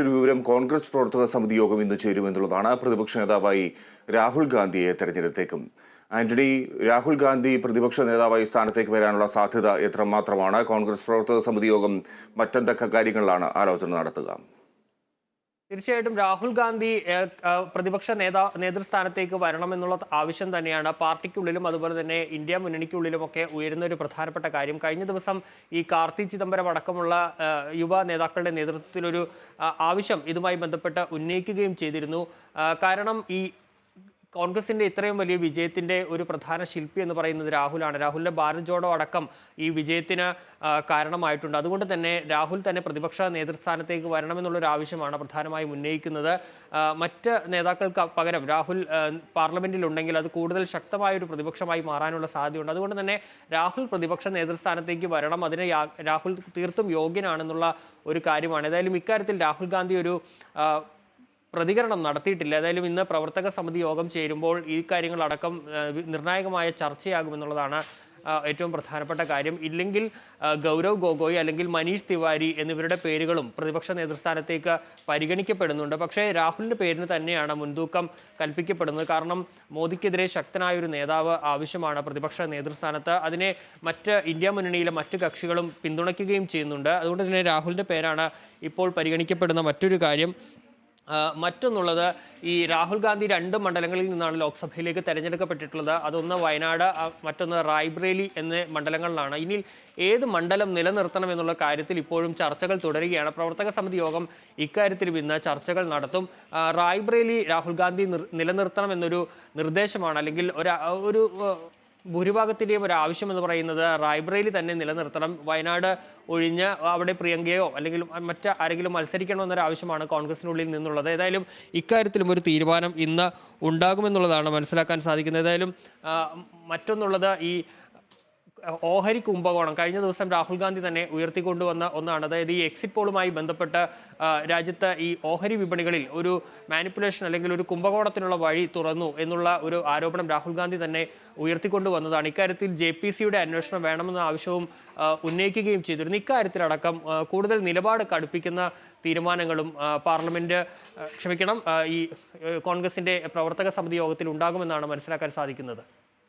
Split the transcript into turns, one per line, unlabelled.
ഒരു വിവരം കോൺഗ്രസ് പ്രവർത്തക സമിതി യോഗം ഇന്ന് ചേരുമെന്നുള്ളതാണ്. പ്രതിപക്ഷ നേതാവായി രാഹുൽ ഗാന്ധിയെ തെരഞ്ഞെടുത്തേക്കും. ആന്റണി, രാഹുൽ ഗാന്ധി പ്രതിപക്ഷ നേതാവായി സ്ഥാനത്തേക്ക് വരാനുള്ള സാധ്യത എത്രമാത്രമാണ്? കോൺഗ്രസ് പ്രവർത്തക സമിതി യോഗം മറ്റെന്തൊക്കെ കാര്യങ്ങളിലാണ് ആലോചന നടത്തുക?
തീർച്ചയായിട്ടും രാഹുൽ ഗാന്ധി പ്രതിപക്ഷ നേതൃസ്ഥാനത്തേക്ക് വരണമെന്നുള്ള ആവശ്യം തന്നെയാണ് പാർട്ടിക്കുള്ളിലും അതുപോലെ തന്നെ ഇന്ത്യ മുന്നണിക്കുള്ളിലുമൊക്കെ ഉയരുന്ന ഒരു പ്രധാനപ്പെട്ട കാര്യം. കഴിഞ്ഞ ദിവസം ഈ കാർത്തി ചിദംബരം അടക്കമുള്ള യുവ നേതാക്കളുടെ നേതൃത്വത്തിലൊരു ആവശ്യം ഇതുമായി ബന്ധപ്പെട്ട് ഉന്നയിക്കുകയും ചെയ്തിരുന്നു. കാരണം ഈ കോൺഗ്രസിന്റെ ഇത്രയും വലിയ വിജയത്തിന്റെ ഒരു പ്രധാന ശില്പി എന്ന് പറയുന്നത് രാഹുലാണ്. രാഹുലിന്റെ ഭാരത് ജോഡോ അടക്കം ഈ വിജയത്തിന് കാരണമായിട്ടുണ്ട്. അതുകൊണ്ട് തന്നെ രാഹുൽ തന്നെ പ്രതിപക്ഷ നേതൃസ്ഥാനത്തേക്ക് വരണമെന്നുള്ളൊരു ആവശ്യമാണ് പ്രധാനമായും ഉന്നയിക്കുന്നത്. മറ്റ് നേതാക്കൾക്ക് പകരം രാഹുൽ പാർലമെന്റിൽ ഉണ്ടെങ്കിൽ അത് കൂടുതൽ ശക്തമായ ഒരു പ്രതിപക്ഷമായി മാറാനുള്ള സാധ്യതയുണ്ട്. അതുകൊണ്ട് തന്നെ രാഹുൽ പ്രതിപക്ഷ നേതൃസ്ഥാനത്തേക്ക് വരണം. അതിന് രാഹുൽ തീർത്തും യോഗ്യനാണെന്നുള്ള ഒരു കാര്യമാണ്. ഏതായാലും ഇക്കാര്യത്തിൽ രാഹുൽ ഗാന്ധി ഒരു പ്രതികരണം നടത്തിയിട്ടില്ല. ഏതായാലും ഇന്ന് പ്രവർത്തക സമിതി യോഗം ചേരുമ്പോൾ ഈ കാര്യങ്ങളടക്കം നിർണായകമായ ചർച്ചയാകുമെന്നുള്ളതാണ് ഏറ്റവും പ്രധാനപ്പെട്ട കാര്യം. ഇല്ലെങ്കിൽ ഗൗരവ് ഗൊഗോയ് അല്ലെങ്കിൽ മനീഷ് തിവാരി എന്നിവരുടെ പേരുകളും പ്രതിപക്ഷ നേതൃസ്ഥാനത്തേക്ക് പരിഗണിക്കപ്പെടുന്നുണ്ട്. പക്ഷേ രാഹുലിന്റെ പേരിന് തന്നെയാണ് മുൻതൂക്കം കൽപ്പിക്കപ്പെടുന്നത്. കാരണം മോദിക്കെതിരെ ശക്തനായ ഒരു നേതാവ് ആവശ്യമാണ് പ്രതിപക്ഷ നേതൃസ്ഥാനത്ത്. അതിനെ മറ്റ് ഇന്ത്യ മുന്നണിയിലെ മറ്റ് കക്ഷികളും പിന്തുണയ്ക്കുകയും ചെയ്യുന്നുണ്ട്. അതുകൊണ്ട് തന്നെ രാഹുലിന്റെ പേരാണ് ഇപ്പോൾ പരിഗണിക്കപ്പെടുന്ന മറ്റൊരു കാര്യം. മറ്റൊന്നുള്ളത്, ഈ രാഹുൽ ഗാന്ധി 2 മണ്ഡലങ്ങളിൽ നിന്നാണ് ലോക്സഭയിലേക്ക് തെരഞ്ഞെടുക്കപ്പെട്ടിട്ടുള്ളത്. അതൊന്ന് വയനാട്, മറ്റൊന്ന് റായ്ബറേലി എന്ന മണ്ഡലങ്ങളിലാണ്. ഇനി ഏത് മണ്ഡലം നിലനിർത്തണം എന്നുള്ള കാര്യത്തിൽ ഇപ്പോഴും ചർച്ചകൾ തുടരുകയാണ്. പ്രവർത്തക സമിതി യോഗം ഇക്കാര്യത്തിൽ ഇന്ന് ചർച്ചകൾ നടത്തും. റായ്ബറേലി രാഹുൽ ഗാന്ധി നിലനിർത്തണം എന്നൊരു നിർദ്ദേശമാണ്, അല്ലെങ്കിൽ ഒരു ഭൂരിഭാഗത്തിൻ്റെയും ഒരു ആവശ്യം എന്ന് പറയുന്നത് റായ്ബറേലി തന്നെ നിലനിർത്തണം. വയനാട് ഒഴിഞ്ഞ് അവിടെ പ്രിയങ്കയോ അല്ലെങ്കിൽ മറ്റ് ആരെങ്കിലും മത്സരിക്കണമെന്നൊരു ആവശ്യമാണ് കോൺഗ്രസിനുള്ളിൽ നിന്നുള്ളത്. ഏതായാലും ഇക്കാര്യത്തിലും ഒരു തീരുമാനം ഇന്ന് ഉണ്ടാകുമെന്നുള്ളതാണ് മനസ്സിലാക്കാൻ സാധിക്കുന്നത്. ഏതായാലും മറ്റൊന്നുള്ളത്, ഈ ഓഹരി കുംഭകോണം കഴിഞ്ഞ ദിവസം രാഹുൽ ഗാന്ധി തന്നെ ഉയർത്തിക്കൊണ്ടുവന്ന ഒന്നാണ്. അതായത് ഈ എക്സിറ്റ് പോളുമായി ബന്ധപ്പെട്ട് രാജ്യത്ത് ഈ ഓഹരി വിപണികളിൽ ഒരു മാനിപ്പുലേഷൻ അല്ലെങ്കിൽ ഒരു കുംഭകോണത്തിനുള്ള വഴി തുറന്നു എന്നുള്ള ഒരു ആരോപണം രാഹുൽ ഗാന്ധി തന്നെ ഉയർത്തിക്കൊണ്ടുവന്നതാണ്. ഇക്കാര്യത്തിൽ JPC-യുടെ അന്വേഷണം വേണമെന്ന ആവശ്യവും ഉന്നയിക്കുകയും ചെയ്തിരുന്നു. ഇക്കാര്യത്തിലടക്കം കൂടുതൽ നിലപാട് കടുപ്പിക്കുന്ന തീരുമാനങ്ങളും ഈ കോൺഗ്രസിന്റെ പ്രവർത്തക സമിതി യോഗത്തിൽ ഉണ്ടാകുമെന്നാണ് മനസ്സിലാക്കാൻ സാധിക്കുന്നത്.